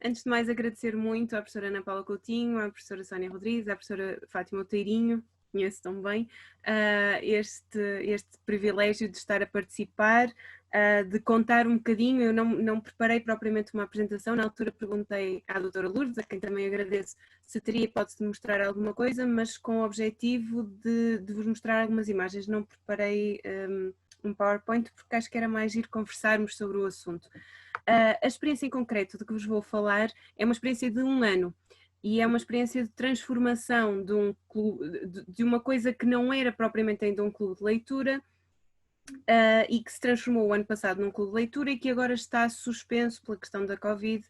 Antes de mais, agradecer muito à professora Ana Paula Coutinho, à professora Sónia Rodrigues, à professora Fátima Oteirinho, conheço tão bem, este privilégio de estar a participar, de contar um bocadinho. Eu não preparei propriamente uma apresentação, na altura perguntei à doutora Lourdes, a quem também agradeço, se teria hipótese de mostrar alguma coisa, mas com o objetivo de vos mostrar algumas imagens. Não preparei um PowerPoint, porque acho que era mais ir conversarmos sobre o assunto. A experiência em concreto de que vos vou falar é uma experiência de 1 ano e é uma experiência de transformação de um clube, de uma coisa que não era propriamente ainda um clube de leitura e que se transformou o ano passado num clube de leitura e que agora está suspenso pela questão da Covid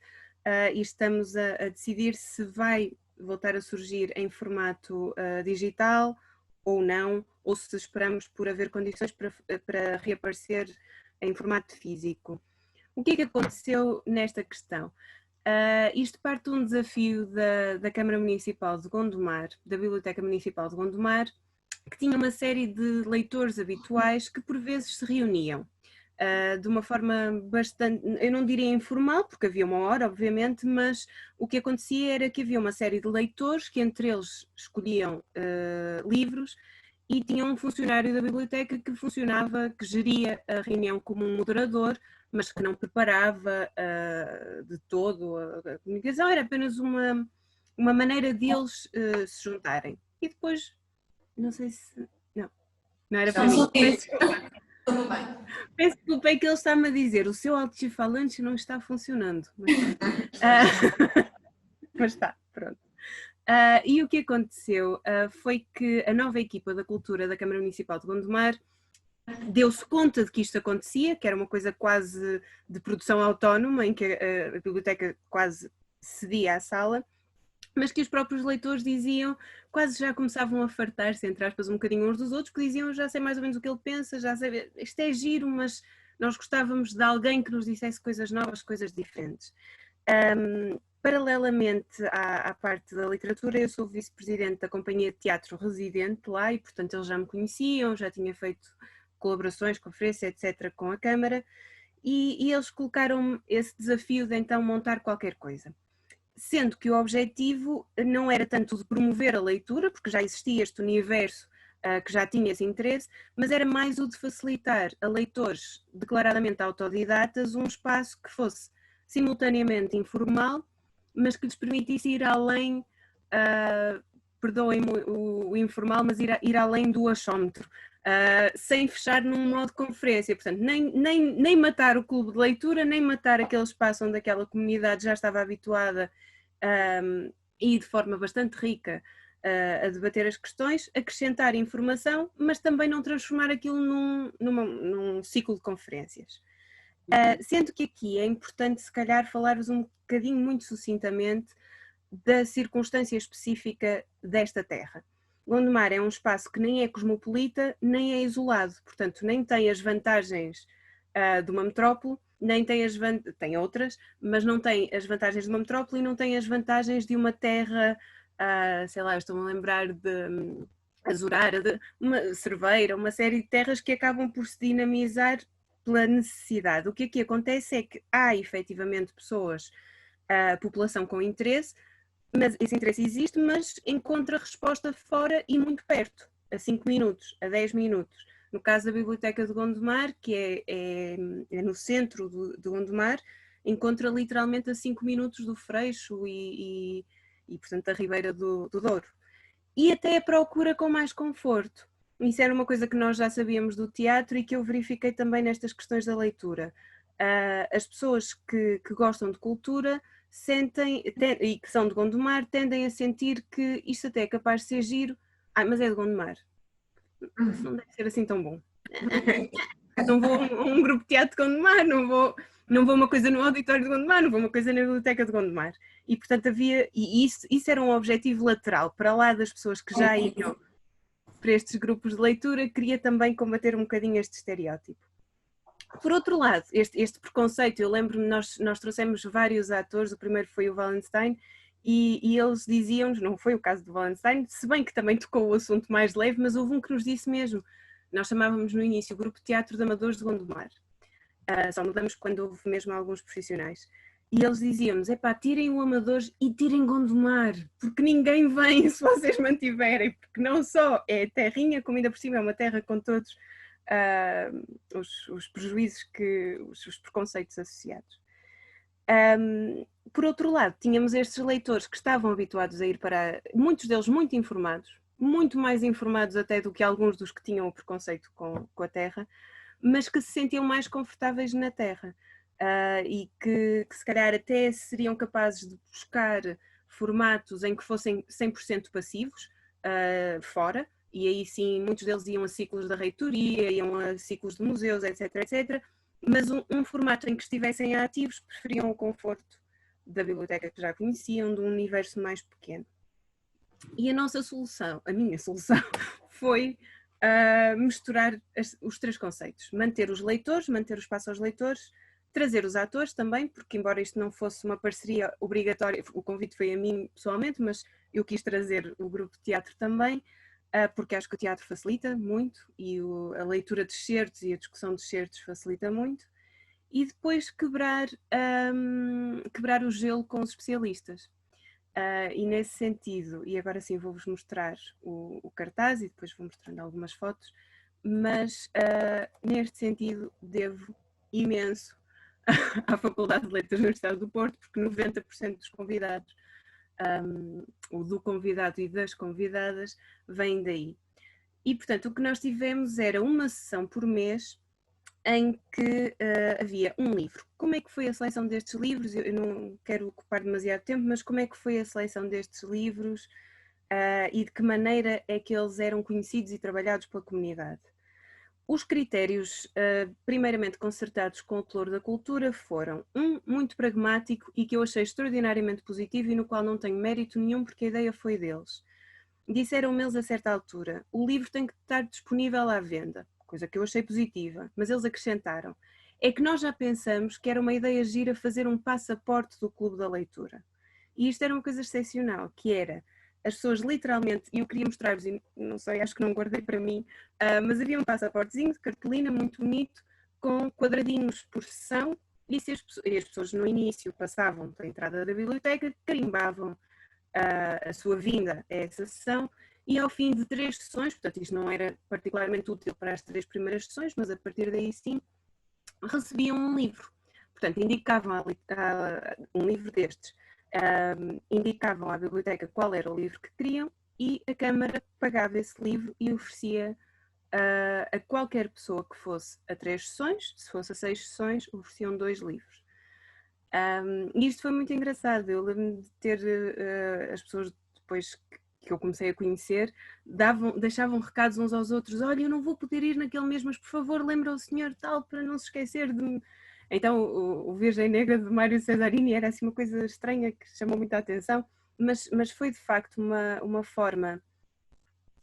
e estamos a decidir se vai voltar a surgir em formato digital ou não, ou se esperamos por haver condições para reaparecer em formato físico. O que é que aconteceu nesta questão? Isto parte de um desafio da Câmara Municipal de Gondomar, da Biblioteca Municipal de Gondomar, que tinha uma série de leitores habituais que por vezes se reuniam de uma forma bastante, eu não diria informal, porque havia uma hora, obviamente, mas o que acontecia era que havia uma série de leitores que entre eles escolhiam livros e tinha um funcionário da biblioteca que geria a reunião como um moderador, mas que não preparava de todo a comunicação, era apenas uma maneira deles se juntarem. E depois, não sei se... Não era para mim. Peço desculpa, é que ele está-me a dizer, o seu altifalante não está funcionando. Mas está, pronto. E o que aconteceu foi que a nova equipa da cultura da Câmara Municipal de Gondomar deu-se conta de que isto acontecia, que era uma coisa quase de produção autónoma, em que a biblioteca quase cedia a sala, mas que os próprios leitores diziam, quase já começavam a fartar-se, entre aspas, um bocadinho uns dos outros, que diziam, já sei mais ou menos o que ele pensa, já sei, isto é giro, mas nós gostávamos de alguém que nos dissesse coisas novas, coisas diferentes. Paralelamente à parte da literatura, eu sou vice-presidente da Companhia de Teatro Residente lá e, portanto, eles já me conheciam, já tinha feito colaborações, conferências, etc. com a Câmara e eles colocaram-me esse desafio de então montar qualquer coisa. Sendo que o objetivo não era tanto de promover a leitura, porque já existia este universo que já tinha esse interesse, mas era mais o de facilitar a leitores declaradamente autodidatas um espaço que fosse simultaneamente informal, mas que lhes permitisse ir além, perdoem-me o informal, mas ir além do achómetro, sem fechar num modo de conferência. Portanto, nem matar o clube de leitura, nem matar aquele espaço onde aquela comunidade já estava habituada e de forma bastante rica a debater as questões, acrescentar informação, mas também não transformar aquilo num ciclo de conferências. Sendo que aqui é importante, se calhar, falar-vos um bocadinho muito sucintamente da circunstância específica desta terra. Gondomar é um espaço que nem é cosmopolita, nem é isolado, portanto, nem tem as vantagens de uma metrópole, nem tem tem outras, mas não tem as vantagens de uma metrópole e não tem as vantagens de uma terra, sei lá, estou-me a lembrar de Azurara, de uma Cerveira, uma série de terras que acabam por se dinamizar pela necessidade. O que aqui acontece é que há efetivamente pessoas, população com interesse, mas esse interesse existe, mas encontra resposta fora e muito perto, a 5 minutos, a 10 minutos. No caso da Biblioteca de Gondomar, que é no centro de Gondomar, encontra literalmente a 5 minutos do Freixo e portanto, da Ribeira do Douro. E até a procura com mais conforto. Isso era uma coisa que nós já sabíamos do teatro e que eu verifiquei também nestas questões da leitura. As pessoas que gostam de cultura sentem, e que são de Gondomar, tendem a sentir que isto até é capaz de ser giro. Mas é de Gondomar. Isso não deve ser assim tão bom. Não vou a um grupo de teatro de Gondomar, não vou uma coisa no auditório de Gondomar, não vou uma coisa na biblioteca de Gondomar. E portanto havia, e isso era um objetivo lateral, para lá das pessoas que já iam para estes grupos de leitura, queria também combater um bocadinho este estereótipo. Por outro lado, este preconceito, eu lembro-me, nós trouxemos vários atores, o primeiro foi o Wallenstein, e eles diziam-nos, não foi o caso do Wallenstein, se bem que também tocou o assunto mais leve, mas houve um que nos disse mesmo, nós chamávamos no início o Grupo de Teatro de Amadores de Gondomar, só mudamos quando houve mesmo alguns profissionais, E eles diziam-nos, epá, tirem o Amadores e tirem Gondomar, porque ninguém vem se vocês mantiverem, porque não só é terrinha, como ainda por cima é uma terra com todos os prejuízos, os preconceitos associados. Por outro lado, tínhamos estes leitores que estavam habituados a ir para, muitos deles muito informados, muito mais informados até do que alguns dos que tinham o preconceito com a terra, mas que se sentiam mais confortáveis na terra. E que se calhar até seriam capazes de buscar formatos em que fossem 100% passivos, fora, e aí sim muitos deles iam a ciclos da reitoria, iam a ciclos de museus, etc, etc, mas um formato em que estivessem ativos preferiam o conforto da biblioteca que já conheciam, de um universo mais pequeno. E a nossa solução, a minha solução, foi misturar os três conceitos. Manter os leitores, manter o espaço aos leitores, trazer os atores também, porque embora isto não fosse uma parceria obrigatória, o convite foi a mim pessoalmente, mas eu quis trazer o grupo de teatro também, porque acho que o teatro facilita muito e a leitura de excertos e a discussão de excertos facilita muito. E depois quebrar o gelo com os especialistas. E nesse sentido, e agora sim vou-vos mostrar o cartaz e depois vou mostrando algumas fotos, mas neste sentido devo imenso à Faculdade de Letras da Universidade do Porto, porque 90% dos convidados, ou do convidado e das convidadas, vêm daí. E portanto o que nós tivemos era uma sessão por mês em que havia um livro. Como é que foi a seleção destes livros? Eu não quero ocupar demasiado tempo, mas como é que foi a seleção destes livros e de que maneira é que eles eram conhecidos e trabalhados pela comunidade? Os critérios, primeiramente concertados com o Pelouro da Cultura, foram muito pragmático e que eu achei extraordinariamente positivo e no qual não tenho mérito nenhum porque a ideia foi deles. Disseram-me eles a certa altura, o livro tem que estar disponível à venda, coisa que eu achei positiva, mas eles acrescentaram, é que nós já pensamos que era uma ideia gira fazer um passaporte do Clube da Leitura. E isto era uma coisa excepcional, que era as pessoas literalmente, e eu queria mostrar-vos, e não sei, acho que não guardei para mim, mas havia um passaportezinho de cartolina muito bonito, com quadradinhos por sessão, e se as pessoas no início passavam pela entrada da biblioteca, carimbavam a sua vinda a essa sessão, e ao fim de 3 sessões, portanto isto não era particularmente útil para as 3 primeiras sessões, mas a partir daí sim, recebiam um livro. Portanto, indicavam um livro destes, indicavam à biblioteca qual era o livro que queriam e a Câmara pagava esse livro e oferecia a qualquer pessoa que fosse a 3 sessões, se fosse a 6 sessões, ofereciam 2 livros. E isto foi muito engraçado, eu lembro-me de ter as pessoas depois que eu comecei a conhecer, deixavam recados uns aos outros, olha, eu não vou poder ir naquele mês, mas por favor lembra o senhor tal para não se esquecer de me. Então o Virgem Negra de Mário Cesarini era assim uma coisa estranha que chamou muita atenção, mas foi de facto uma forma,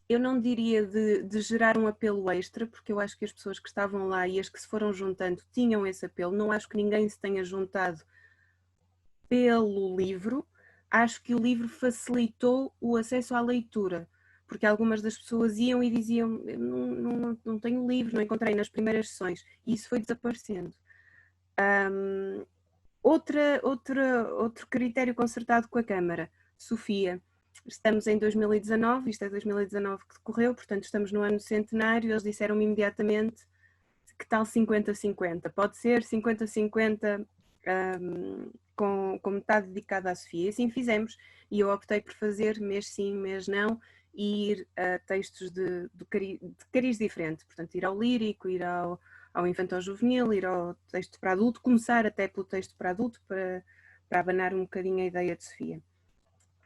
eu não diria de gerar um apelo extra, porque eu acho que as pessoas que estavam lá e as que se foram juntando tinham esse apelo, não acho que ninguém se tenha juntado pelo livro, acho que o livro facilitou o acesso à leitura, porque algumas das pessoas iam e diziam, não tenho livro, não encontrei nas primeiras sessões, e isso foi desaparecendo. Outro critério concertado com a Câmara, Sofia. Estamos em 2019, isto é 2019 que decorreu, portanto estamos no ano centenário, eles disseram-me imediatamente que tal 50-50, pode ser 50-50 com metade dedicada à Sofia, e assim fizemos, e eu optei por fazer mês sim, mês não, e ir a textos de cariz diferente, portanto ir ao lírico, ir ao infantil-juvenil, ir ao texto para adulto, começar até pelo texto para adulto, para abanar um bocadinho a ideia de Sofia.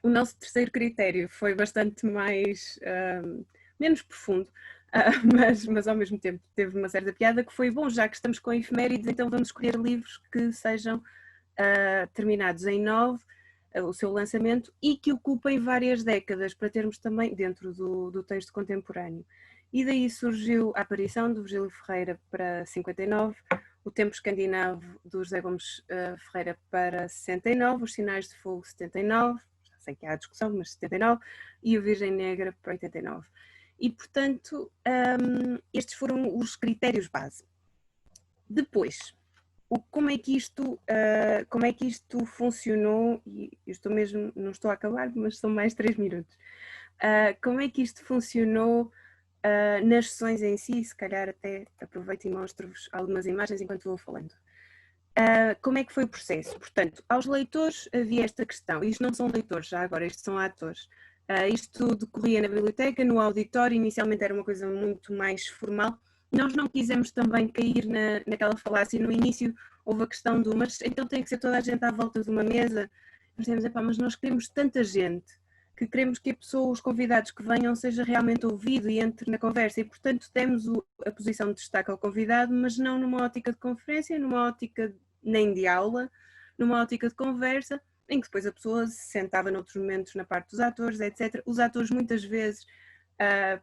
O nosso terceiro critério foi bastante menos profundo, mas ao mesmo tempo teve uma certa piada, que foi, bom, já que estamos com efemérides, então vamos escolher livros que sejam terminados em 9, o seu lançamento, e que ocupem várias décadas, para termos também dentro do texto contemporâneo. E daí surgiu a aparição do Virgílio Ferreira para 59, o Tempo Escandinavo do José Gomes Ferreira para 69, Os Sinais de Fogo 79, já sei que há discussão, mas 79, e o Virgem Negra para 89. E, portanto, estes foram os critérios base. Depois, como é que isto funcionou, e eu estou mesmo, não estou a acabar, mas são mais 3 minutos. Como é que isto funcionou nas sessões em si? Se calhar até aproveito e mostro-vos algumas imagens enquanto vou falando. Como é que foi o processo? Portanto, aos leitores havia esta questão, isto não são leitores já agora, isto são atores. Isto decorria na biblioteca, no auditório, inicialmente era uma coisa muito mais formal. Nós não quisemos também cair naquela falácia. No início houve a questão do, mas então tem que ser toda a gente à volta de uma mesa. Nós dizemos, mas nós queremos tanta gente, que queremos que a pessoa, os convidados que venham, seja realmente ouvido e entre na conversa, e portanto demos a posição de destaque ao convidado, mas não numa ótica de conferência, numa ótica nem de aula, numa ótica de conversa, em que depois a pessoa se sentava noutros momentos na parte dos atores, etc. Os atores muitas vezes,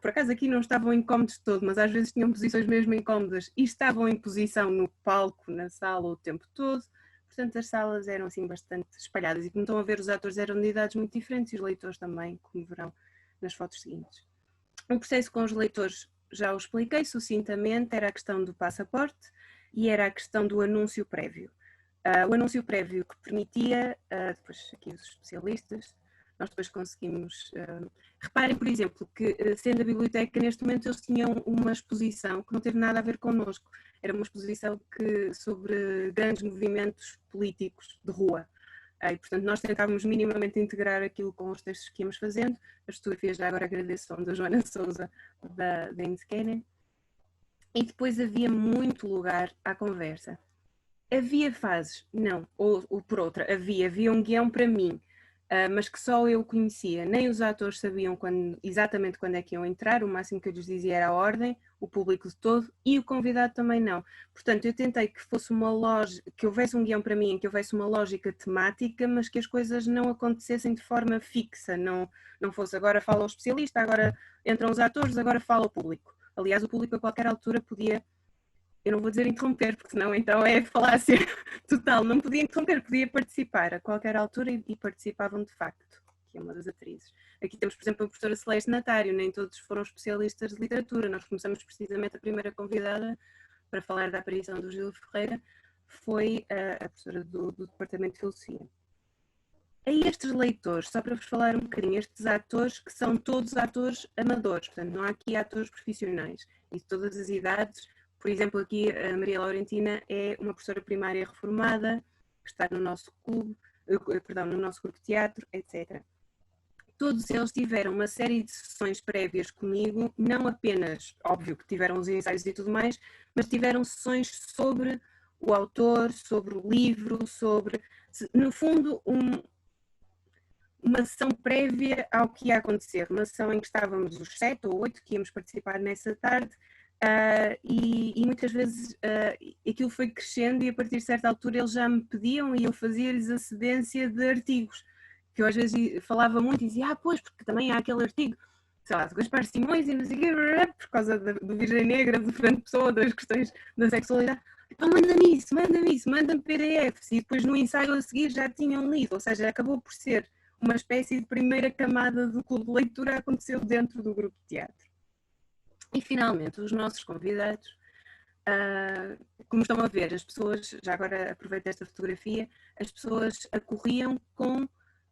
por acaso aqui não estavam incómodos de todo, mas às vezes tinham posições mesmo incómodas e estavam em posição no palco, na sala o tempo todo. Portanto, as salas eram assim bastante espalhadas e como estão a ver, os atores eram de idades muito diferentes e os leitores também, como verão nas fotos seguintes. O processo com os leitores já o expliquei sucintamente, era a questão do passaporte e era a questão do anúncio prévio. O anúncio prévio que permitia, depois aqui os especialistas, nós depois conseguimos... reparem, por exemplo, que sendo a biblioteca, neste momento eles tinham uma exposição que não teve nada a ver connosco. Era uma exposição sobre grandes movimentos políticos de rua. E, portanto, nós tentávamos minimamente integrar aquilo com os textos que íamos fazendo. As fotografias já agora agradeço, são da Joana Souza, da Inscannen. E depois havia muito lugar à conversa. Havia fases, não, ou por outra, havia um guião para mim, mas que só eu conhecia, nem os atores sabiam exatamente quando é que iam entrar, o máximo que eu lhes dizia era a ordem, o público de todo, e o convidado também não. Portanto, eu tentei que fosse uma lógica, que houvesse um guião para mim, que houvesse uma lógica temática, mas que as coisas não acontecessem de forma fixa, não fosse agora fala o especialista, agora entram os atores, agora fala o público. Aliás, o público a qualquer altura podia... Eu não vou dizer interromper, porque senão então é falácia total. Não podia interromper, podia participar a qualquer altura e participavam de facto, que é uma das atrizes. Aqui temos, por exemplo, a professora Celeste Natário, nem todos foram especialistas de literatura. Nós começamos precisamente a primeira convidada para falar da aparição do Gil Ferreira, foi a professora do Departamento de Filosofia. A estes leitores, só para vos falar um bocadinho, estes atores que são todos atores amadores, portanto não há aqui atores profissionais, e de todas as idades. Por exemplo, aqui a Maria Laurentina é uma professora primária reformada, que está no nosso clube, no nosso grupo de teatro, etc. Todos eles tiveram uma série de sessões prévias comigo, não apenas, óbvio que tiveram os ensaios e tudo mais, mas tiveram sessões sobre o autor, sobre o livro, sobre, no fundo, uma sessão prévia ao que ia acontecer, uma sessão em que estávamos os 7 ou 8 que íamos participar nessa tarde, e muitas vezes aquilo foi crescendo e a partir de certa altura eles já me pediam e eu fazia-lhes a cedência de artigos, que eu às vezes falava muito e dizia, pois, porque também há aquele artigo, sei lá, de Gaspar Simões e não sei o quê, por causa do Virgem Negra, do Fernando Pessoa, das questões da sexualidade. Então manda-me isso, manda-me PDFs, e depois no ensaio a seguir já tinham lido, ou seja, acabou por ser uma espécie de primeira camada do clube de leitura aconteceu dentro do grupo de teatro. E finalmente, os nossos convidados, como estão a ver, as pessoas, já agora aproveito esta fotografia, as pessoas acorriam com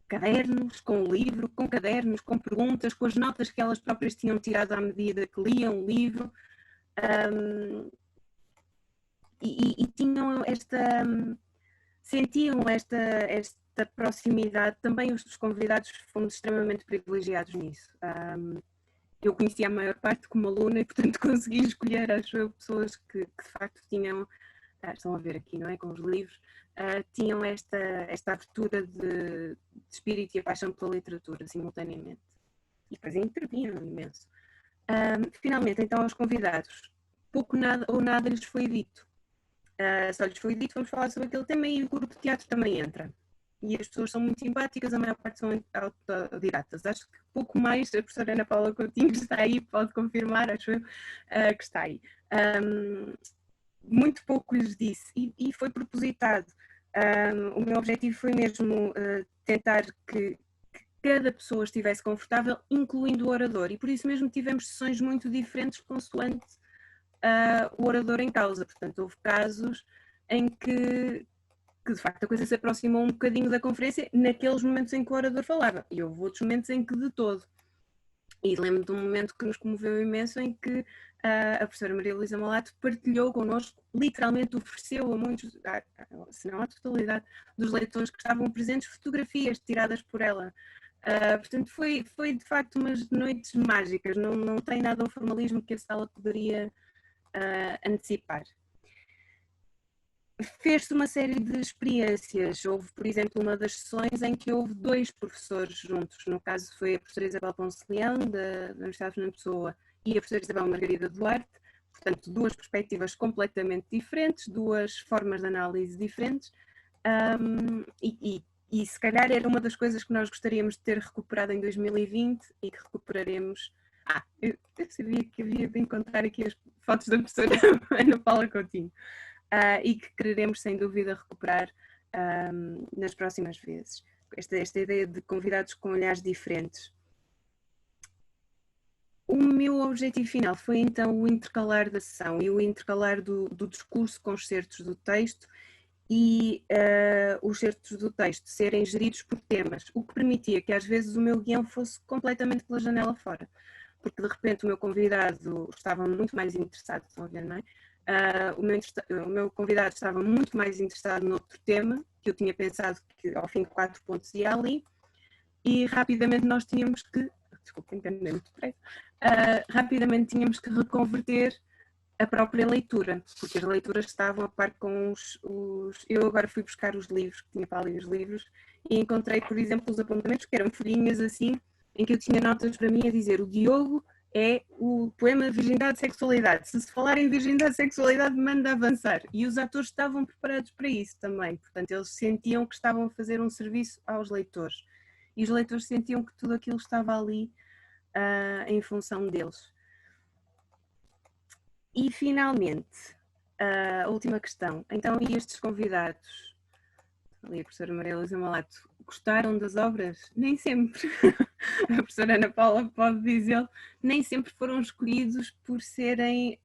cadernos, com o livro, com cadernos, com perguntas, com as notas que elas próprias tinham tirado à medida que liam o livro, e tinham sentiam esta proximidade. Também os convidados fomos extremamente privilegiados nisso. Eu conhecia a maior parte como aluna e, portanto, consegui escolher as pessoas que de facto tinham, estão a ver aqui, não é, com os livros, tinham esta abertura de espírito e a paixão pela literatura simultaneamente. E depois intervinham imenso. Finalmente, então, aos convidados, pouco ou nada lhes foi dito. Só lhes foi dito, vamos falar sobre aquele tema e o grupo de teatro também entra. E as pessoas são muito simpáticas, a maior parte são autodidatas. Acho que pouco mais, a professora Ana Paula Coutinho está aí, pode confirmar, acho eu, que está aí. Muito pouco lhes disse, e foi propositado. O meu objetivo foi mesmo tentar que cada pessoa estivesse confortável, incluindo o orador, e por isso mesmo tivemos sessões muito diferentes consoante o orador em causa. Portanto, houve casos em que de facto a coisa se aproximou um bocadinho da conferência naqueles momentos em que o orador falava, e houve outros momentos em que de todo. E lembro de um momento que nos comoveu imenso em que a professora Maria Luísa Malato partilhou connosco, literalmente ofereceu a muitos, se não à totalidade dos leitores que estavam presentes, fotografias tiradas por ela. Portanto, foi de facto umas noites mágicas, não tem nada um formalismo que a sala poderia antecipar. Fez-se uma série de experiências. Houve, por exemplo, uma das sessões em que houve 2 professores juntos. No caso foi a professora Isabel Ponce Leão, da Universidade Fernando Pessoa, e a professora Isabel Margarida Duarte. Portanto, 2 perspectivas completamente diferentes, 2 formas de análise diferentes. E se calhar era uma das coisas que nós gostaríamos de ter recuperado em 2020 e que recuperaremos. Eu sabia que havia de encontrar aqui as fotos da professora Ana Paula Coutinho. E que quereremos sem dúvida recuperar nas próximas vezes. Esta ideia de convidados com olhares diferentes. O meu objetivo final foi então o intercalar da sessão e o intercalar do discurso com os certos do texto e os certos do texto serem geridos por temas, o que permitia que às vezes o meu guião fosse completamente pela janela fora, porque de repente o meu convidado estava muito mais interessado, estão a ver, não é? O meu convidado estava muito mais interessado noutro tema, que eu tinha pensado que ao fim de 4 pontos ia ali, e rapidamente nós tínhamos que, desculpem, enganei muito depressa, rapidamente tínhamos que reconverter a própria leitura, porque as leituras estavam a par com Eu agora fui buscar os livros, que tinha para ali os livros, e encontrei, por exemplo, os apontamentos, que eram folhinhas assim, em que eu tinha notas para mim a dizer: o Diogo é o poema Virgindade e Sexualidade. Se falarem em virgindade e sexualidade, manda avançar. E os atores estavam preparados para isso também. Portanto, eles sentiam que estavam a fazer um serviço aos leitores. E os leitores sentiam que tudo aquilo estava ali em função deles. E, finalmente, a última questão. Então, e estes convidados? Ali a professora Maria Luísa Malato, gostaram das obras? Nem sempre. A professora Ana Paula pode dizer, nem sempre foram escolhidos por serem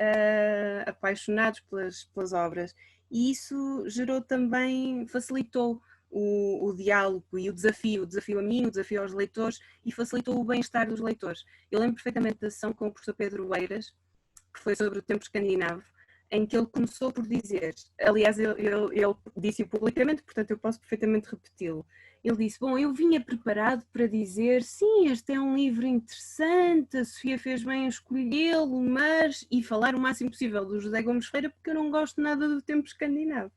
apaixonados pelas obras. E isso gerou também, facilitou o diálogo e o desafio a mim, o desafio aos leitores, e facilitou o bem-estar dos leitores. Eu lembro perfeitamente da sessão com o professor Pedro Eiras, que foi sobre o tempo escandinavo, em que ele começou por dizer, aliás, ele disse-o publicamente, portanto eu posso perfeitamente repeti-lo. Ele disse: bom, eu vinha preparado para dizer, sim, este é um livro interessante, a Sofia fez bem a escolhê-lo, mas... e falar o máximo possível do José Gomes Ferreira, porque eu não gosto nada do tempo escandinavo.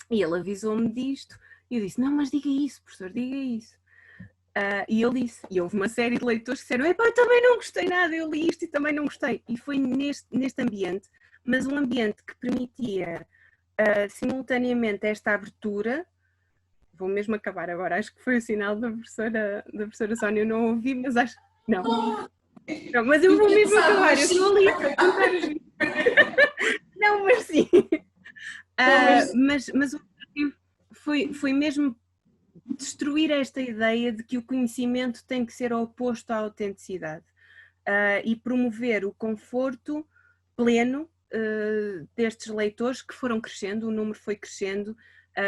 E ele avisou-me disto, e eu disse: não, mas diga isso, professor, diga isso. E ele disse, e houve uma série de leitores que disseram: epá, eu também não gostei nada, eu li isto e também não gostei. E foi neste ambiente, mas um ambiente que permitia simultaneamente esta abertura. Vou mesmo acabar agora, acho que foi o sinal da professora Sónia, eu não ouvi, mas acho que não. Não, mas eu vou mesmo acabar, eu estou ali para contar os não, mas sim. Mas o objetivo foi mesmo destruir esta ideia de que o conhecimento tem que ser oposto à autenticidade e promover o conforto pleno destes leitores que foram crescendo, o número foi crescendo.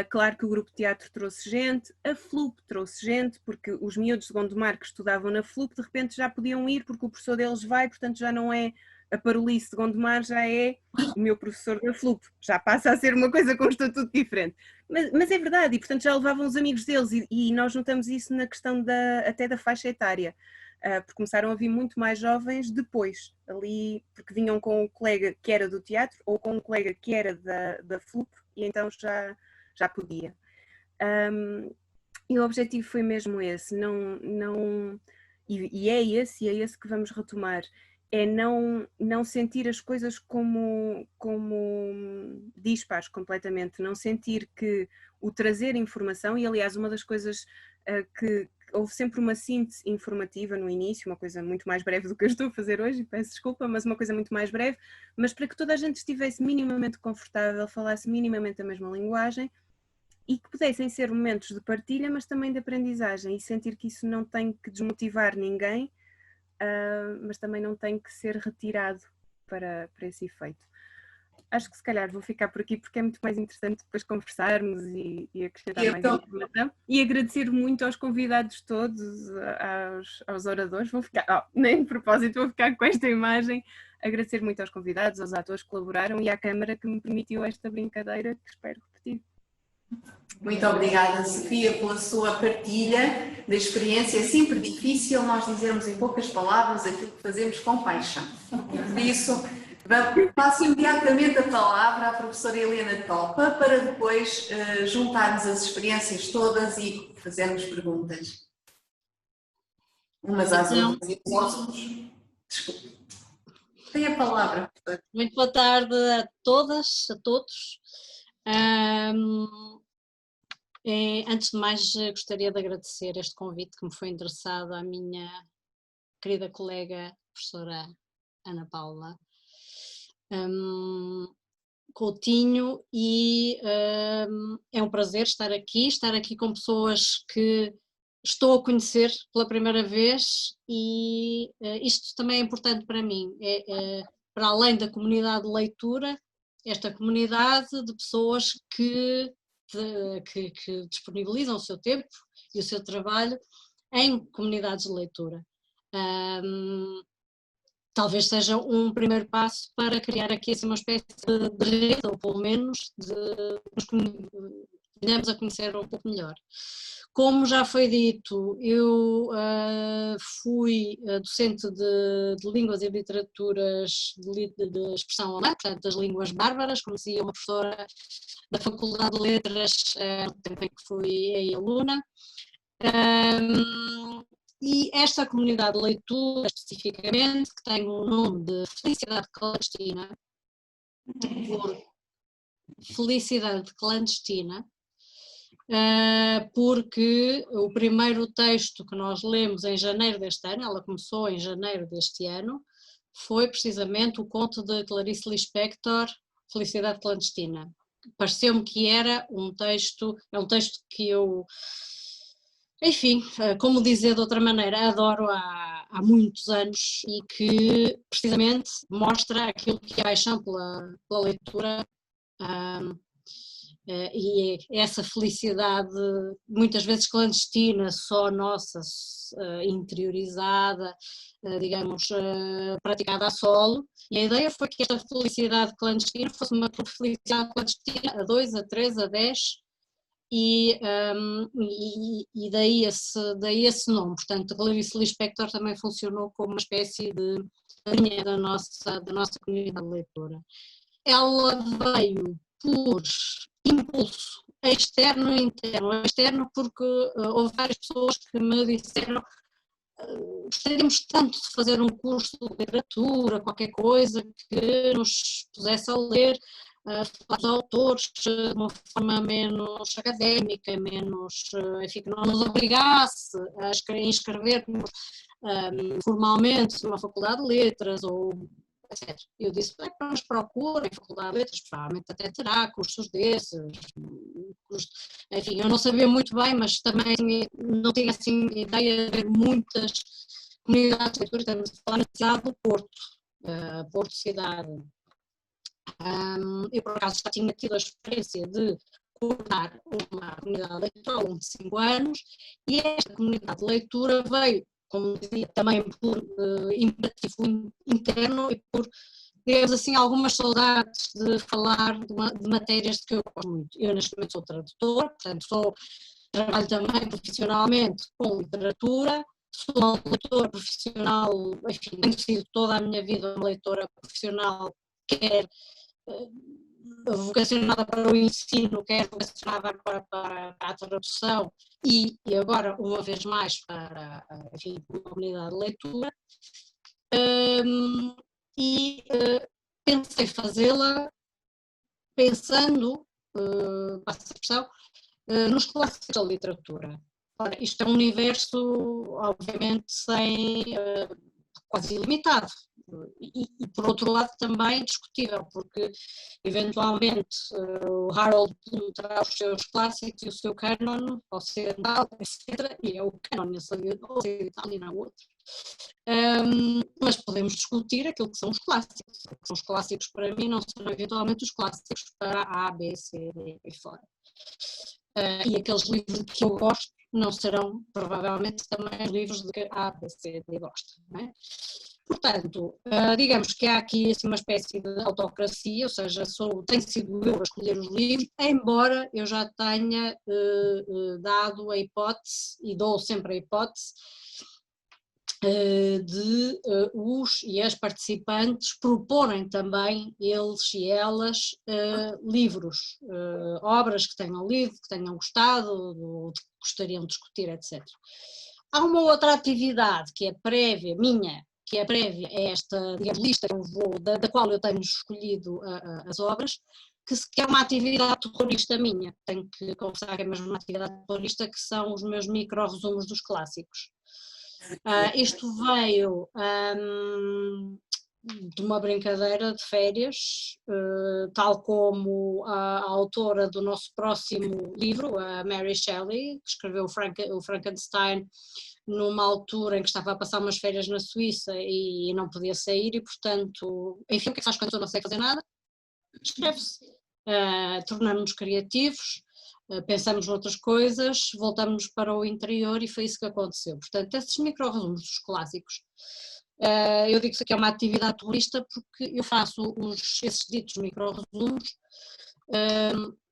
Claro que o grupo de teatro trouxe gente, a FLUP trouxe gente, porque os miúdos de Gondomar que estudavam na FLUP de repente já podiam ir, porque o professor deles vai, portanto já não é a Parolice de Gondomar, já é o meu professor da FLUP, já passa a ser uma coisa com um estatuto diferente. Mas é verdade, e portanto já levavam os amigos deles, e nós notamos isso na questão até da faixa etária, porque começaram a vir muito mais jovens depois, ali, porque vinham com um colega que era do teatro, ou com um colega que era da FLUP, e então já podia. E o objetivo foi mesmo esse, e é esse que vamos retomar, é não sentir as coisas como dispares completamente, não sentir que o trazer informação, e aliás uma das coisas que houve sempre uma síntese informativa no início, uma coisa muito mais breve do que eu estou a fazer hoje, peço desculpa, mas uma coisa muito mais breve, mas para que toda a gente estivesse minimamente confortável, falasse minimamente a mesma linguagem, e que pudessem ser momentos de partilha, mas também de aprendizagem, e sentir que isso não tem que desmotivar ninguém, mas também não tem que ser retirado para esse efeito. acho que se calhar vou ficar por aqui porque é muito mais interessante depois conversarmos e acrescentar mais informação. E agradecer muito aos convidados todos, aos oradores. Vou ficar, nem de propósito, vou ficar com esta imagem. Agradecer muito aos convidados, aos atores que colaboraram e à Câmara que me permitiu esta brincadeira, que espero repetir. Muito obrigada, Sofia, pela sua partilha da experiência. É sempre difícil nós dizermos em poucas palavras aquilo que fazemos com paixão. Por isso, passo imediatamente a palavra à professora Helena Topa para depois juntarmos as experiências todas e fazermos perguntas. Umas às outras e aos outros. Desculpe. Tem a palavra. Muito boa tarde a todas, a todos. Antes de mais, gostaria de agradecer este convite que me foi endereçado à minha querida colega, professora Ana Paula Coutinho, e é um prazer estar aqui com pessoas que estou a conhecer pela primeira vez, e isto também é importante para mim, para além da comunidade de leitura, esta comunidade de pessoas que disponibilizam o seu tempo e o seu trabalho em comunidades de leitura. Talvez seja um primeiro passo para criar aqui assim, uma espécie de rede, ou pelo menos nos venhamos a conhecer um pouco melhor. Como já foi dito, eu fui docente de línguas e literaturas de expressão online, portanto das línguas bárbaras, como dizia uma professora da Faculdade de Letras, no tempo em que fui aí aluna. E esta comunidade de leitura, especificamente, que tem o nome de Felicidade Clandestina, por Felicidade Clandestina, porque o primeiro texto que nós lemos em janeiro deste ano, ela começou em janeiro deste ano, foi precisamente o conto de Clarice Lispector, Felicidade Clandestina. Pareceu-me que era um texto que eu, enfim, como dizer de outra maneira, adoro há muitos anos, e que precisamente mostra aquilo que é a paixão pela leitura, e essa felicidade muitas vezes clandestina, só nossa, interiorizada, digamos, praticada a solo, e a ideia foi que esta felicidade clandestina fosse uma felicidade clandestina a 2, a 3, a 10, e daí esse nome. Portanto, Clarice Lispector também funcionou como uma espécie de linha da nossa comunidade de leitura. Ela veio por impulso externo e interno. Externo porque houve várias pessoas que me disseram gostaríamos tanto de fazer um curso de literatura, qualquer coisa que nos pusesse a ler os autores de uma forma menos académica, menos, enfim, que não nos obrigasse a inscrever-nos formalmente numa faculdade de letras ou etc. Eu disse, mas procurem faculdade de letras, provavelmente até terá cursos desses, enfim, eu não sabia muito bem, mas também não tinha assim ideia de ver muitas comunidades de leitura. Estamos a falar na cidade do Porto, Porto Cidade. Eu por acaso já tinha tido a experiência de coordenar uma comunidade de leitura ao longo de 5 anos, e esta comunidade de leitura veio, como dizia, também por imperativo interno e por, digamos assim, algumas saudades de falar de matérias de que eu gosto muito. Eu neste momento sou tradutora, portanto trabalho também profissionalmente com literatura, sou uma leitora profissional, enfim, tenho sido toda a minha vida uma leitora profissional, quer vocacionada para o ensino, quer vocacionada para a tradução e agora, uma vez mais, para, enfim, a comunidade de leitura. Pensei fazê-la pensando, passa a expressão, nos clássicos da literatura. Ora, isto é um universo, obviamente, quase ilimitado. e por outro lado também discutível, porque eventualmente o Harold Bloom terá os seus clássicos e o seu canon ocidental, etc. E é o canon ocidental e não outro. Mas podemos discutir aquilo que são os clássicos. Os clássicos para mim não serão eventualmente os clássicos para A, B, C, D e fora. E aqueles livros que eu gosto não serão provavelmente também os livros de que A, B, C, D gosta, não é? Portanto, digamos que há aqui assim, uma espécie de autocracia, ou seja, tenho sido eu a escolher os livros, embora eu já tenha dado a hipótese, e dou sempre a hipótese, de os e as participantes proporem também, eles e elas, livros, obras que tenham lido, que tenham gostado, ou que gostariam de discutir, etc. Há uma outra atividade que é prévia, minha, que é prévia a esta, digamos, lista que eu vou, da qual eu tenho escolhido as obras, que é uma atividade terrorista minha. Tenho que confessar que é mesmo uma atividade terrorista, que são os meus micro-resumos dos clássicos. Isto veio de uma brincadeira de férias, tal como a autora do nosso próximo livro, a Mary Shelley, que escreveu o Frankenstein numa altura em que estava a passar umas férias na Suíça e não podia sair e, portanto, enfim, o que é que faz quando a pessoa não consegue fazer nada? Escreve-se. Tornamos-nos criativos, pensamos noutras coisas, voltamos para o interior e foi isso que aconteceu. Portanto, esses micro-resumos dos clássicos, eu digo que é uma atividade terrorista porque eu faço esses ditos micro-resumos,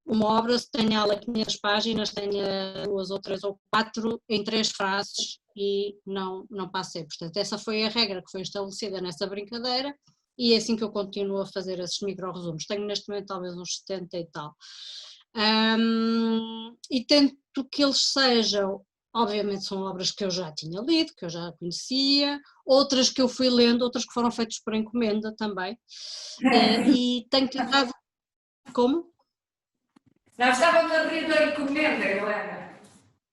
uma obra, se tenha ela 500 páginas, tenha 2 ou 3 ou 4 em 3 frases e não passei. Portanto, essa foi a regra que foi estabelecida nessa brincadeira e é assim que eu continuo a fazer esses micro-resumos. Tenho neste momento talvez uns 70 e tal. E tento que eles sejam, obviamente são obras que eu já tinha lido, que eu já conhecia, outras que eu fui lendo, outras que foram feitas por encomenda também, e tenho tentado... Como? Nós estávamos a rir da encomenda, Helena.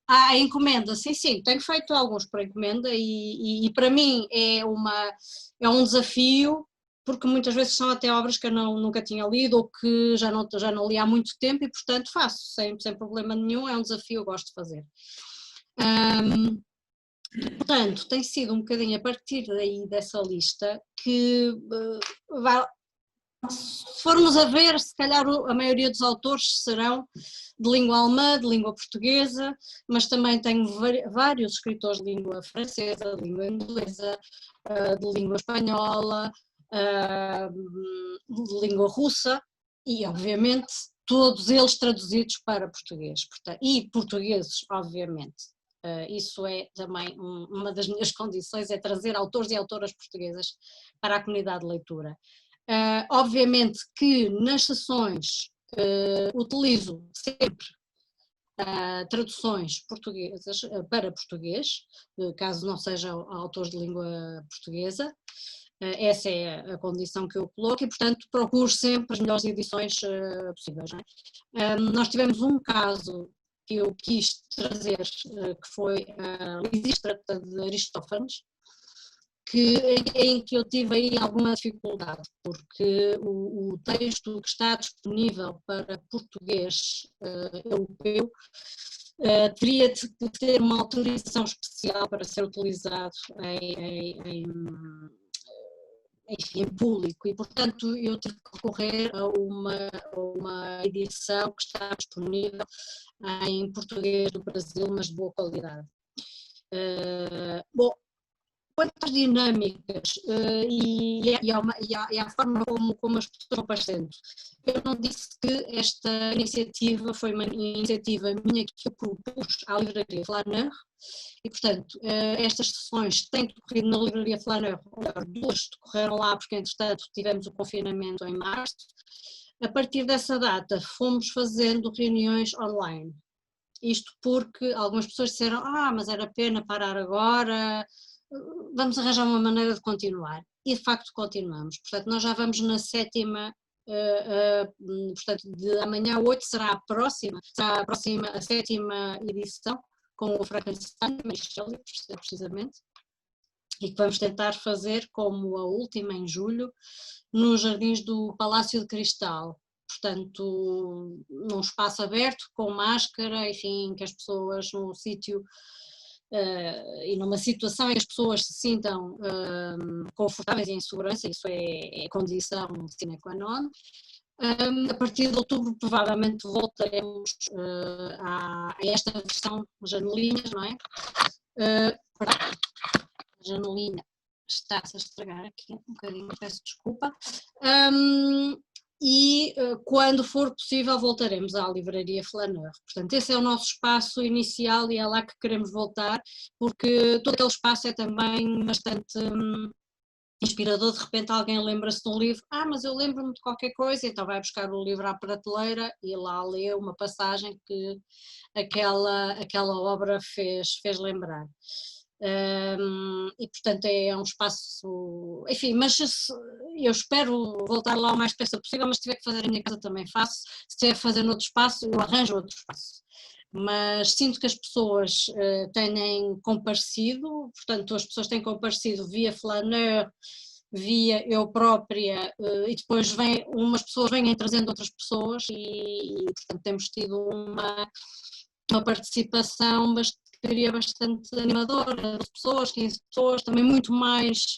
A encomenda, sim, tenho feito alguns por encomenda e para mim é um desafio, porque muitas vezes são até obras que eu nunca tinha lido ou que já não li há muito tempo e portanto faço, sem problema nenhum, é um desafio que eu gosto de fazer. Portanto, tem sido um bocadinho a partir daí dessa lista que se formos a ver, se calhar a maioria dos autores serão de língua alemã, de língua portuguesa, mas também tenho vários escritores de língua francesa, de língua inglesa, de língua espanhola, de língua russa e, obviamente, todos eles traduzidos para português, portanto, e portugueses, obviamente. Isso é também uma das minhas condições, é trazer autores e autoras portuguesas para a comunidade de leitura. Obviamente que nas sessões utilizo sempre traduções portuguesas para português, caso não sejam autores de língua portuguesa. Essa é a condição que eu coloco e, portanto, procuro sempre as melhores edições possíveis. Não é? Nós tivemos um caso que eu quis trazer, que foi a Lisístrata de Aristófanes, em que eu tive aí alguma dificuldade, porque o texto que está disponível para português europeu teria de ter uma autorização especial para ser utilizado em público e, portanto, eu tive que recorrer a uma edição que está disponível em português do Brasil, mas de boa qualidade. Bom, quanto às dinâmicas e à forma como as pessoas estão aparecendo, eu não disse que esta iniciativa foi uma iniciativa minha que eu propus à Livraria Flaneur e, portanto, estas sessões têm decorrido na Livraria Flaneur, duas decorreram lá porque, entretanto, tivemos o confinamento em março. A partir dessa data fomos fazendo reuniões online. Isto porque algumas pessoas disseram, mas era pena parar agora, vamos arranjar uma maneira de continuar. E de facto continuamos. Portanto, nós já vamos na 7ª, portanto, de amanhã a 8 será a próxima, a 7ª edição, com o Frankenstein, precisamente. e que vamos tentar fazer como a última, em julho, nos jardins do Palácio de Cristal. Portanto, num espaço aberto, com máscara, enfim, que as pessoas num sítio e numa situação em que as pessoas se sintam confortáveis e em segurança, isso é condição sine qua non. A partir de outubro provavelmente voltaremos a esta versão janelinhas, não é? A janelinha está-se a estragar aqui um bocadinho, peço desculpa. Quando for possível voltaremos à Livraria Flaneur. Portanto, esse é o nosso espaço inicial e é lá que queremos voltar, porque todo aquele espaço é também bastante inspirador. De repente alguém lembra-se de um livro, mas eu lembro-me de qualquer coisa, então vai buscar o livro à prateleira e lá lê uma passagem que aquela obra fez lembrar. E portanto é um espaço, enfim, mas eu espero voltar lá o mais depressa possível, mas se tiver que fazer em minha casa também faço, se tiver que fazer noutro espaço eu arranjo outro espaço. Mas sinto que as pessoas têm comparecido, portanto as pessoas têm comparecido via Flaneur, via eu própria, e depois umas pessoas vêm trazendo outras pessoas e portanto temos tido uma participação diria bastante animadora, das pessoas, 15 pessoas, também muito mais.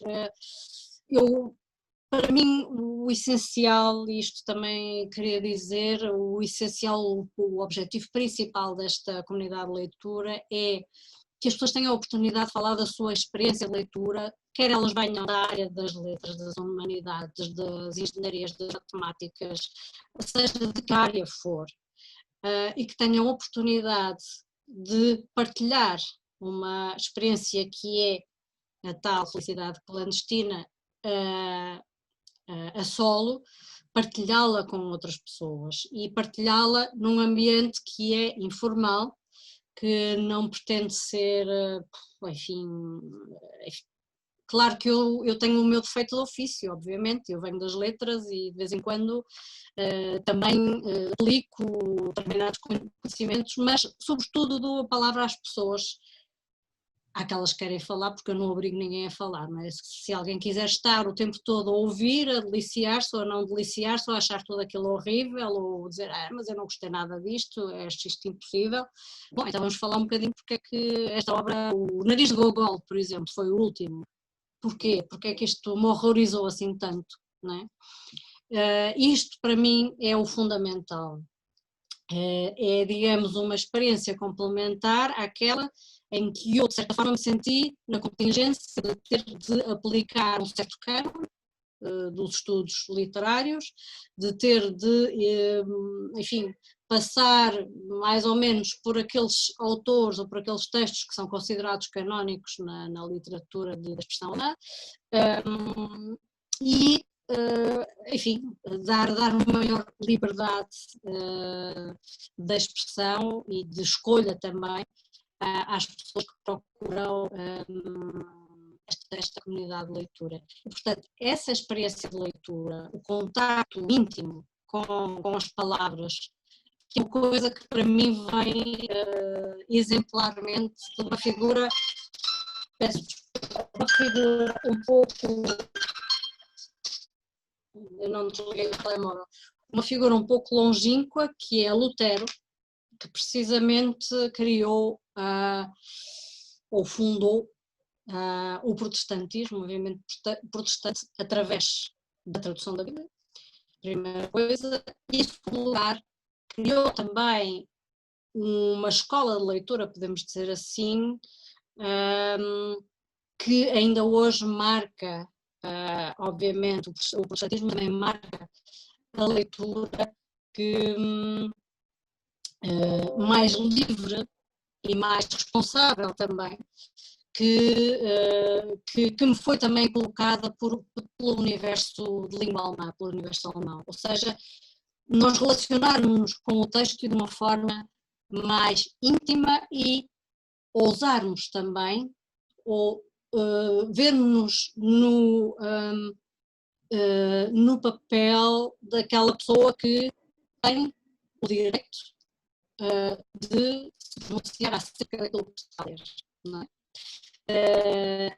Para mim, o essencial, e isto também queria dizer, o essencial, o objetivo principal desta comunidade de leitura é que as pessoas tenham a oportunidade de falar da sua experiência de leitura, quer elas venham da área das letras, das humanidades, das engenharias, das matemáticas, seja de que área for, e que tenham a oportunidade de partilhar uma experiência que é a tal felicidade clandestina a solo, partilhá-la com outras pessoas e partilhá-la num ambiente que é informal, que não pretende ser, enfim, claro que eu tenho o meu defeito de ofício, obviamente, eu venho das letras e de vez em quando também aplico determinados conhecimentos, mas sobretudo dou a palavra às pessoas, àquelas que querem falar, porque eu não obrigo ninguém a falar, mas se alguém quiser estar o tempo todo a ouvir, a deliciar-se ou a não deliciar-se, ou a achar tudo aquilo horrível, ou dizer, mas eu não gostei nada disto, acho isto impossível, bom, então vamos falar um bocadinho porque é que esta obra, o Nariz de Gogol, por exemplo, foi o último. Porquê? Porque é que isto me horrorizou assim tanto, não é? Isto para mim é o fundamental, é digamos uma experiência complementar àquela em que eu de certa forma me senti na contingência de ter de aplicar um certo cânon dos estudos literários, de ter de, enfim, passar mais ou menos por aqueles autores ou por aqueles textos que são considerados canónicos na literatura de expressão humana, e, enfim, dar uma maior liberdade da expressão e de escolha também às pessoas que procuram esta comunidade de leitura. E, portanto, essa experiência de leitura, o contacto íntimo com as palavras, que é uma coisa que para mim vem exemplarmente de uma figura, uma figura um pouco, eu não desliguei o telemóvel, uma figura um pouco longínqua, que é Lutero, que precisamente criou ou fundou o protestantismo, o movimento protestante, através da tradução da Bíblia, primeira coisa, e em segundo lugar criou também uma escola de leitura, podemos dizer assim, que ainda hoje marca, obviamente, o protestantismo também marca a leitura que mais livre e mais responsável também, que me foi também colocada pelo universo de língua alemã, pelo universo alemão, ou seja, nós relacionarmos com o texto de uma forma mais íntima e ousarmos também, ou vermos no papel daquela pessoa que tem o direito de se pronunciar acerca daquilo que está a ler, não é?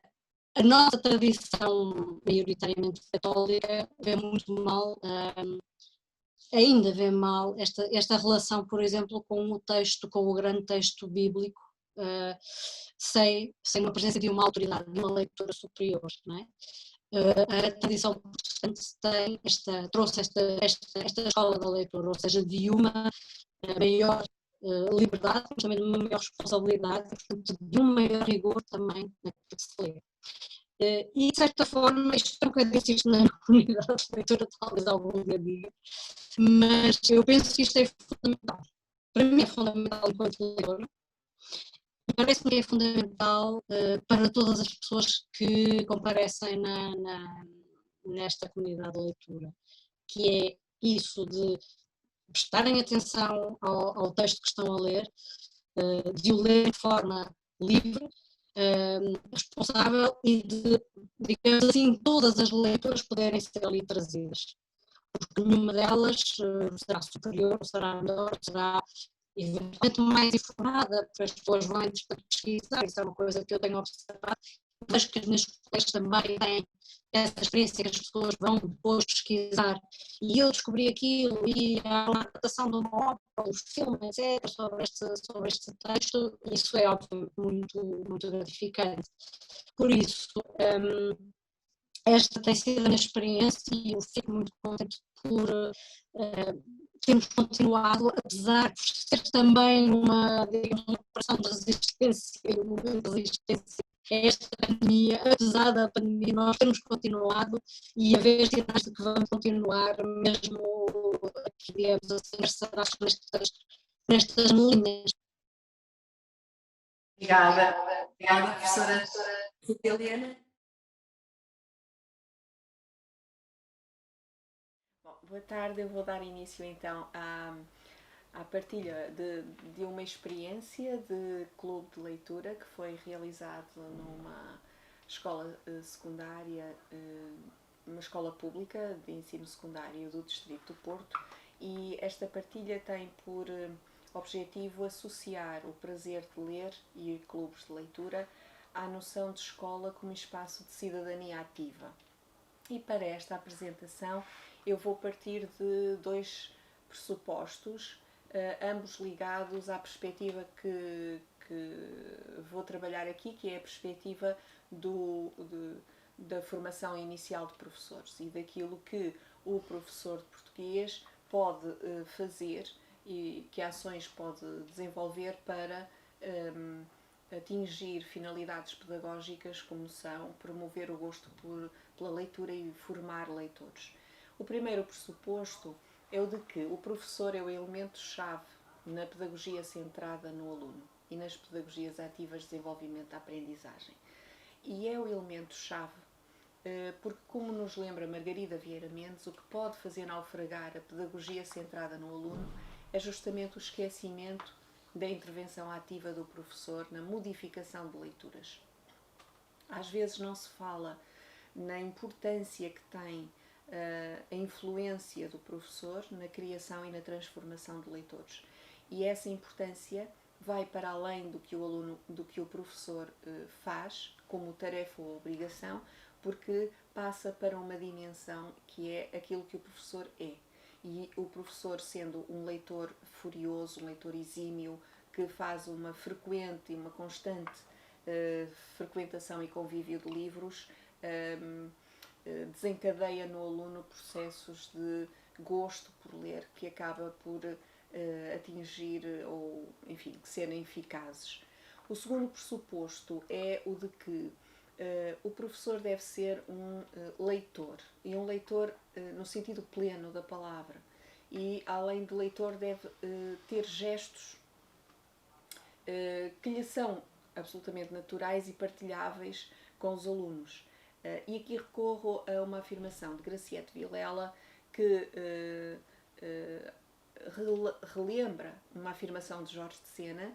A nossa tradição, maioritariamente católica, vê muito mal, ainda vê mal esta relação, por exemplo, com o texto, com o grande texto bíblico, sem uma presença de uma autoridade, de uma leitura superior, não é? A tradição protestante trouxe esta escola da leitura, ou seja, de uma maior liberdade, mas também de uma maior responsabilidade, portanto, de um maior rigor também naquilo que se lê. E, de certa forma, isto nunca disse isto na comunidade de leitura, talvez algum dia diga, mas eu penso que isto é fundamental. Para mim é fundamental enquanto leitor, e parece-me que é fundamental para todas as pessoas que comparecem nesta comunidade de leitura, que é isso de prestarem atenção ao texto que estão a ler, de o ler de forma livre, responsável e de, digamos assim, todas as leituras poderem ser ali trazidas. Porque nenhuma delas será superior, será melhor, será eventualmente mais informada, porque as pessoas vão pesquisar, isso é uma coisa que eu tenho observado. Vejo que nestes colégios também têm essa experiência que as pessoas vão depois pesquisar e eu descobri aquilo e há uma adaptação de uma ópera, um filme, etc., sobre este texto, e isso é óbvio muito, muito gratificante. Por isso, esta tem sido a minha experiência e eu fico muito contente por termos continuado, apesar de ser também uma operação de resistência, um momento de resistência a esta pandemia, apesar da pandemia, nós temos continuado e haver sinais de que vamos continuar, mesmo aqui, digamos assim, nestas linhas. Obrigada, professora Helena. Boa tarde, eu vou dar início então à partilha de uma experiência de clube de leitura que foi realizado numa escola secundária, uma escola pública de ensino secundário do Distrito do Porto, e esta partilha tem por objetivo associar o prazer de ler e clubes de leitura à noção de escola como espaço de cidadania ativa. E para esta apresentação eu vou partir de dois pressupostos, ambos ligados à perspectiva que vou trabalhar aqui, que é a perspectiva da formação inicial de professores e daquilo que o professor de português pode fazer e que ações pode desenvolver para atingir finalidades pedagógicas como são promover o gosto pela leitura e formar leitores. O primeiro pressuposto é o de que o professor é o elemento-chave na pedagogia centrada no aluno e nas pedagogias ativas de desenvolvimento da aprendizagem. E é o elemento-chave porque, como nos lembra Margarida Vieira Mendes, o que pode fazer naufragar a pedagogia centrada no aluno é justamente o esquecimento da intervenção ativa do professor na modificação de leituras. Às vezes não se fala na importância que tem a influência do professor na criação e na transformação de leitores. E essa importância vai para além do que o professor faz como tarefa ou obrigação, porque passa para uma dimensão que é aquilo que o professor é. E o professor, sendo um leitor furioso, um leitor exímio, que faz uma frequente e uma constante frequentação e convívio de livros, desencadeia no aluno processos de gosto por ler que acaba por atingir ou, enfim, serem eficazes. O segundo pressuposto é o de que o professor deve ser um leitor, e um leitor no sentido pleno da palavra, e além de leitor deve ter gestos que lhe são absolutamente naturais e partilháveis com os alunos. E aqui recorro a uma afirmação de Graciete Vilela que relembra uma afirmação de Jorge de Sena,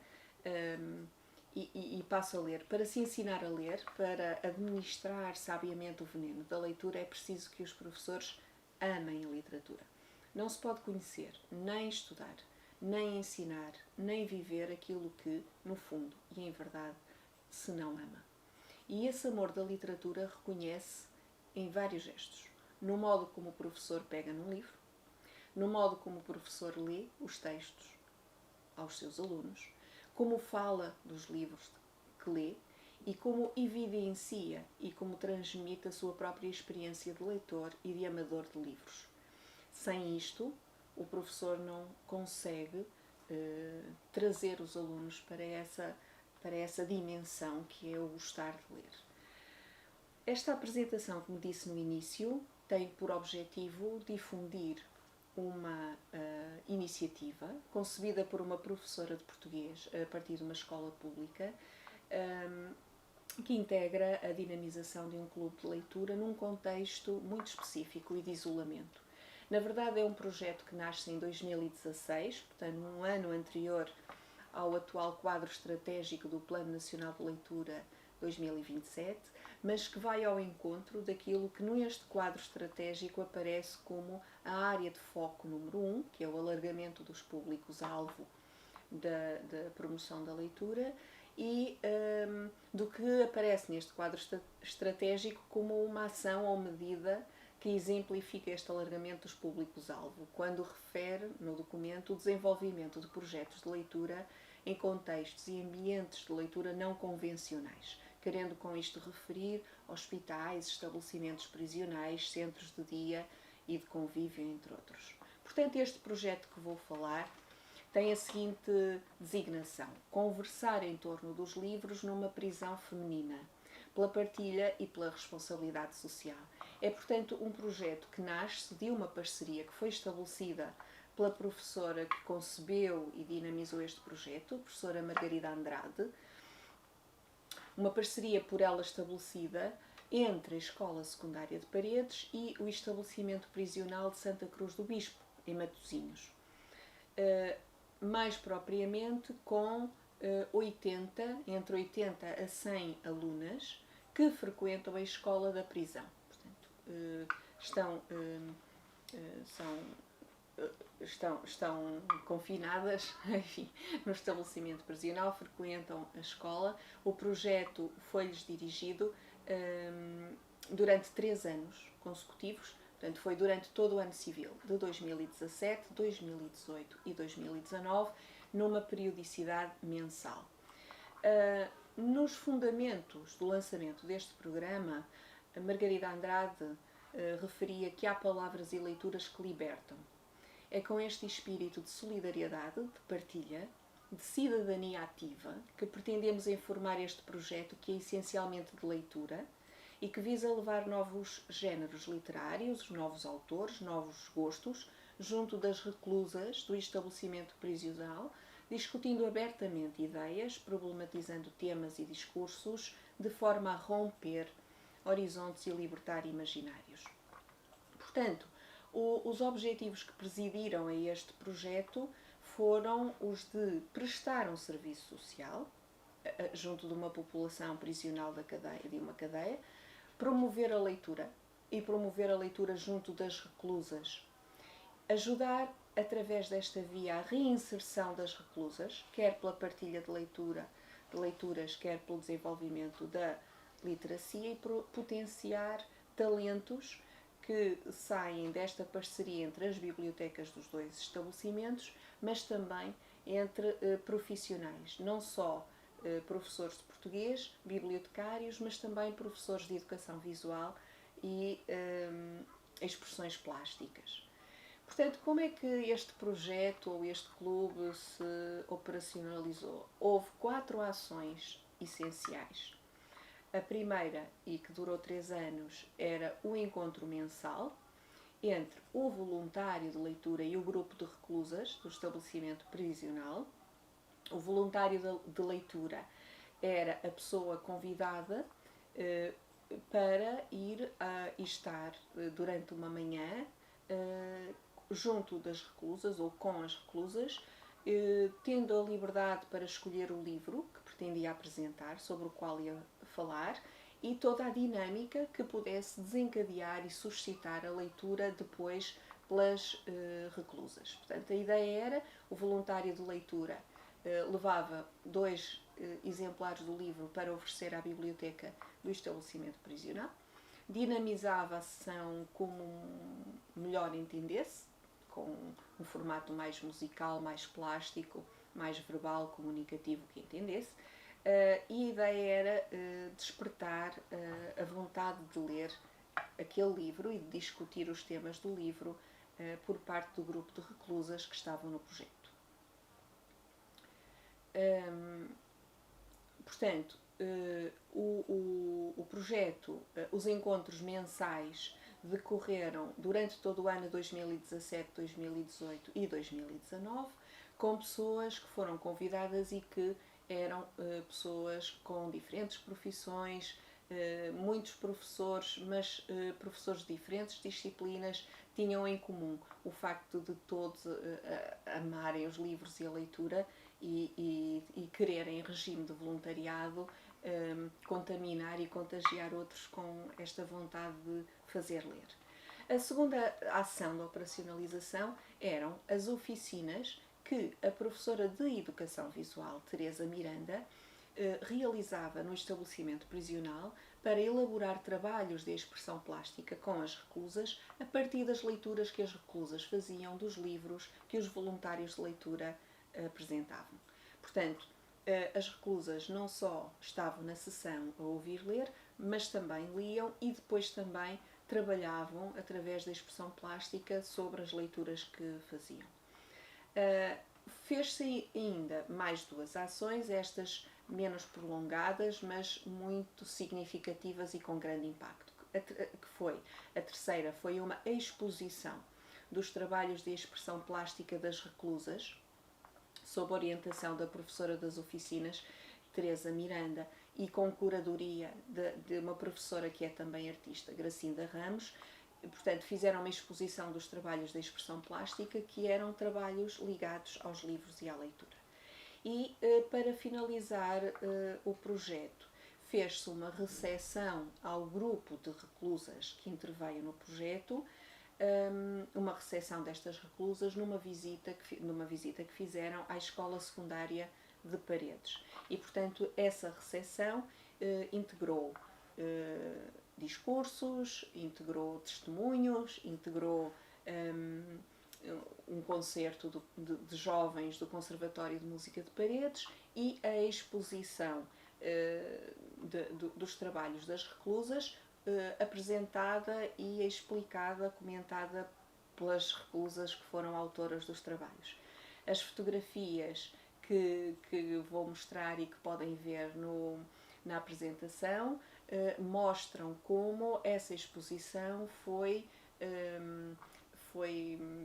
e passo a ler. Para se ensinar a ler, para administrar sabiamente o veneno da leitura, é preciso que os professores amem a literatura. Não se pode conhecer, nem estudar, nem ensinar, nem viver aquilo que, no fundo e em verdade, se não ama. E esse amor da literatura reconhece em vários gestos. No modo como o professor pega num livro, no modo como o professor lê os textos aos seus alunos, como fala dos livros que lê e como evidencia e como transmite a sua própria experiência de leitor e de amador de livros. Sem isto, o professor não consegue trazer os alunos para essa dimensão que é o gostar de ler. Esta apresentação, como disse no início, tem por objetivo difundir uma iniciativa concebida por uma professora de português a partir de uma escola pública que integra a dinamização de um clube de leitura num contexto muito específico e de isolamento. Na verdade, é um projeto que nasce em 2016, portanto, um ano anterior ao atual quadro estratégico do Plano Nacional de Leitura 2027, mas que vai ao encontro daquilo que neste quadro estratégico aparece como a área de foco número 1, que é o alargamento dos públicos-alvo da promoção da leitura, e do que aparece neste quadro estratégico como uma ação ou medida que exemplifica este alargamento dos públicos-alvo, quando refere no documento o desenvolvimento de projetos de leitura em contextos e ambientes de leitura não convencionais, querendo com isto referir hospitais, estabelecimentos prisionais, centros de dia e de convívio, entre outros. Portanto, este projeto que vou falar tem a seguinte designação: conversar em torno dos livros numa prisão feminina, pela partilha e pela responsabilidade social. É, portanto, um projeto que nasce de uma parceria que foi estabelecida pela professora que concebeu e dinamizou este projeto, a professora Margarida Andrade, uma parceria por ela estabelecida entre a Escola Secundária de Paredes e o estabelecimento prisional de Santa Cruz do Bispo, em Matosinhos. Mais propriamente com entre 80 a 100 alunas que frequentam a escola da prisão. Portanto, estão confinadas, enfim, no estabelecimento prisional, frequentam a escola. O projeto foi-lhes dirigido durante 3 anos consecutivos. Portanto, foi durante todo o ano civil, de 2017, 2018 e 2019, numa periodicidade mensal. Nos fundamentos do lançamento deste programa, a Margarida Andrade referia que há palavras e leituras que libertam. É com este espírito de solidariedade, de partilha, de cidadania ativa, que pretendemos informar este projeto, que é essencialmente de leitura e que visa levar novos géneros literários, novos autores, novos gostos, junto das reclusas do estabelecimento prisional, discutindo abertamente ideias, problematizando temas e discursos, de forma a romper horizontes e libertar imaginários. Portanto, os objetivos que presidiram a este projeto foram os de prestar um serviço social junto de uma população prisional de uma cadeia, promover a leitura e promover a leitura junto das reclusas, ajudar através desta via a reinserção das reclusas, quer pela partilha de leituras, quer pelo desenvolvimento da literacia, e potenciar talentos que saem desta parceria entre as bibliotecas dos dois estabelecimentos, mas também entre profissionais, não só professores de português, bibliotecários, mas também professores de educação visual e expressões plásticas. Portanto, como é que este projeto ou este clube se operacionalizou? Houve 4 ações essenciais. A primeira, e que durou 3 anos, era o encontro mensal entre o voluntário de leitura e o grupo de reclusas do estabelecimento prisional. O voluntário de leitura era a pessoa convidada para ir e estar durante uma manhã junto das reclusas ou com as reclusas, tendo a liberdade para escolher o livro que pretendia apresentar, sobre o qual ia falar, e toda a dinâmica que pudesse desencadear e suscitar a leitura depois pelas reclusas. Portanto, a ideia era: o voluntário de leitura levava 2 exemplares do livro para oferecer à biblioteca do estabelecimento prisional, dinamizava a sessão como melhor entendesse, com um formato mais musical, mais plástico, mais verbal, comunicativo, que entendesse. E a ideia era despertar a vontade de ler aquele livro e de discutir os temas do livro por parte do grupo de reclusas que estavam no projeto. Portanto, o projeto, os encontros mensais decorreram durante todo o ano 2017, 2018 e 2019, com pessoas que foram convidadas e que eram pessoas com diferentes profissões, muitos professores, mas professores de diferentes disciplinas, tinham em comum o facto de todos amarem os livros e a leitura e quererem, em regime de voluntariado, contaminar e contagiar outros com esta vontade de fazer ler. A segunda ação da operacionalização eram as oficinas que a professora de Educação Visual, Teresa Miranda, realizava no estabelecimento prisional para elaborar trabalhos de expressão plástica com as reclusas a partir das leituras que as reclusas faziam dos livros que os voluntários de leitura apresentavam. Portanto, as reclusas não só estavam na sessão a ouvir ler, mas também liam e depois também trabalhavam através da expressão plástica sobre as leituras que faziam. Fez-se ainda mais duas ações, estas menos prolongadas, mas muito significativas e com grande impacto. A terceira foi uma exposição dos trabalhos de expressão plástica das reclusas, sob orientação da professora das oficinas, Teresa Miranda, e com curadoria de uma professora que é também artista, Gracinda Ramos. Portanto, fizeram uma exposição dos trabalhos de expressão plástica, que eram trabalhos ligados aos livros e à leitura. E, para finalizar o projeto, fez-se uma recepção ao grupo de reclusas que interveio no projeto, uma recepção destas reclusas numa visita que fizeram à Escola Secundária de Paredes. E, portanto, essa recepção integrou discursos, integrou testemunhos, integrou um concerto de jovens do Conservatório de Música de Paredes e a exposição dos trabalhos das reclusas, apresentada e explicada, comentada pelas reclusas que foram autoras dos trabalhos. As fotografias que vou mostrar e que podem ver na apresentação mostram como essa exposição foi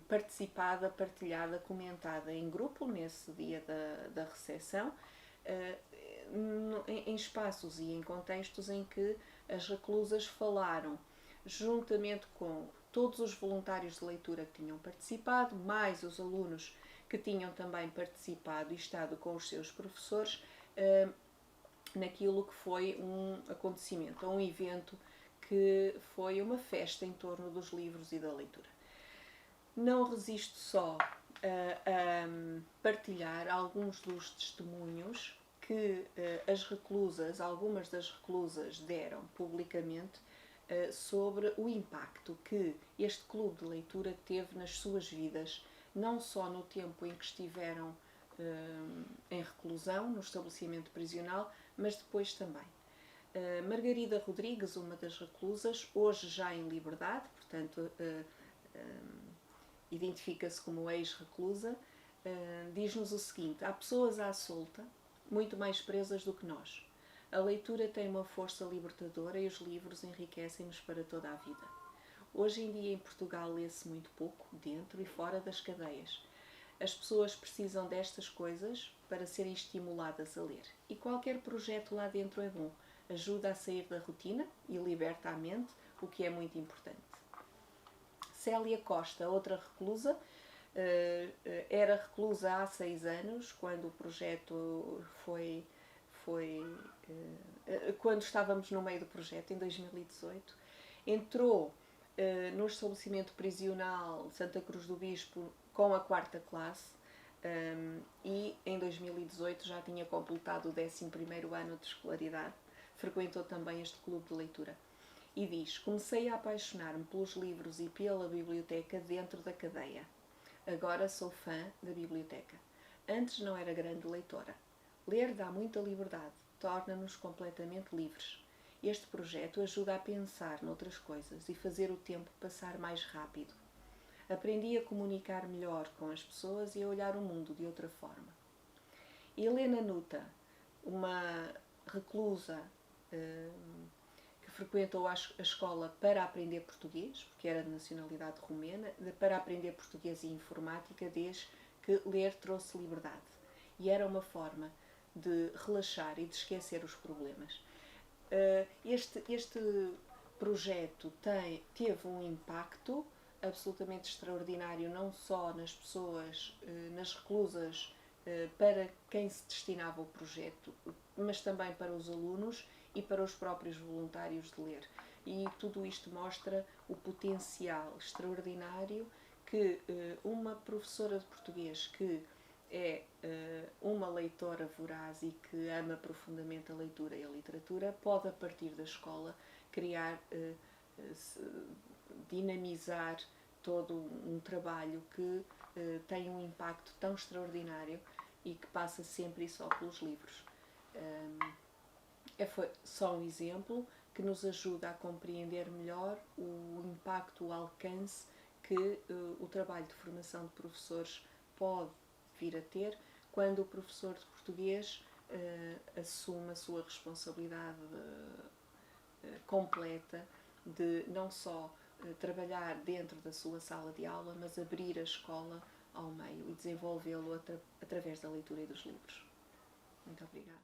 participada, partilhada, comentada em grupo nesse dia da recepção, em espaços e em contextos em que as reclusas falaram, juntamente com todos os voluntários de leitura que tinham participado, mais os alunos que tinham também participado e estado com os seus professores, naquilo que foi um acontecimento, um evento que foi uma festa em torno dos livros e da leitura. Não resisto só a partilhar alguns dos testemunhos que algumas das reclusas deram publicamente sobre o impacto que este clube de leitura teve nas suas vidas, não só no tempo em que estiveram em reclusão, no estabelecimento prisional, mas depois também. Margarida Rodrigues, uma das reclusas, hoje já em liberdade, portanto identifica-se como ex-reclusa, diz-nos o seguinte: há pessoas à solta, muito mais presas do que nós. A leitura tem uma força libertadora e os livros enriquecem-nos para toda a vida. Hoje em dia em Portugal lê-se muito pouco, dentro e fora das cadeias. As pessoas precisam destas coisas para serem estimuladas a ler. E qualquer projeto lá dentro é bom. Ajuda a sair da rotina e liberta a mente, o que é muito importante. Célia Costa, outra reclusa, era reclusa há 6 anos, quando o projeto quando estávamos no meio do projeto, em 2018. Entrou no estabelecimento prisional Santa Cruz do Bispo com a 4ª classe e em 2018 já tinha completado o 11º ano de escolaridade. frequentou também este clube de leitura. E diz: comecei a apaixonar-me pelos livros e pela biblioteca dentro da cadeia. Agora sou fã da biblioteca. Antes não era grande leitora. Ler dá muita liberdade, torna-nos completamente livres. Este projeto ajuda a pensar noutras coisas e fazer o tempo passar mais rápido. Aprendi a comunicar melhor com as pessoas e a olhar o mundo de outra forma. Helena Nuta, uma reclusa que frequentou a escola para aprender português, porque era de nacionalidade romena, para aprender português e informática, diz que ler trouxe liberdade. E era uma forma de relaxar e de esquecer os problemas. Este projeto teve um impacto absolutamente extraordinário, não só nas pessoas, nas reclusas, para quem se destinava o projeto, mas também para os alunos e para os próprios voluntários de ler. E tudo isto mostra o potencial extraordinário que uma professora de português que é uma leitora voraz e que ama profundamente a leitura e a literatura pode, a partir da escola, criar, dinamizar todo um trabalho que tem um impacto tão extraordinário e que passa sempre e só pelos livros. Foi só um exemplo que nos ajuda a compreender melhor o impacto, o alcance que o trabalho de formação de professores pode vir a ter quando o professor de português assume a sua responsabilidade completa de não só trabalhar dentro da sua sala de aula, mas abrir a escola ao meio e desenvolvê-lo através da leitura e dos livros. Muito obrigada.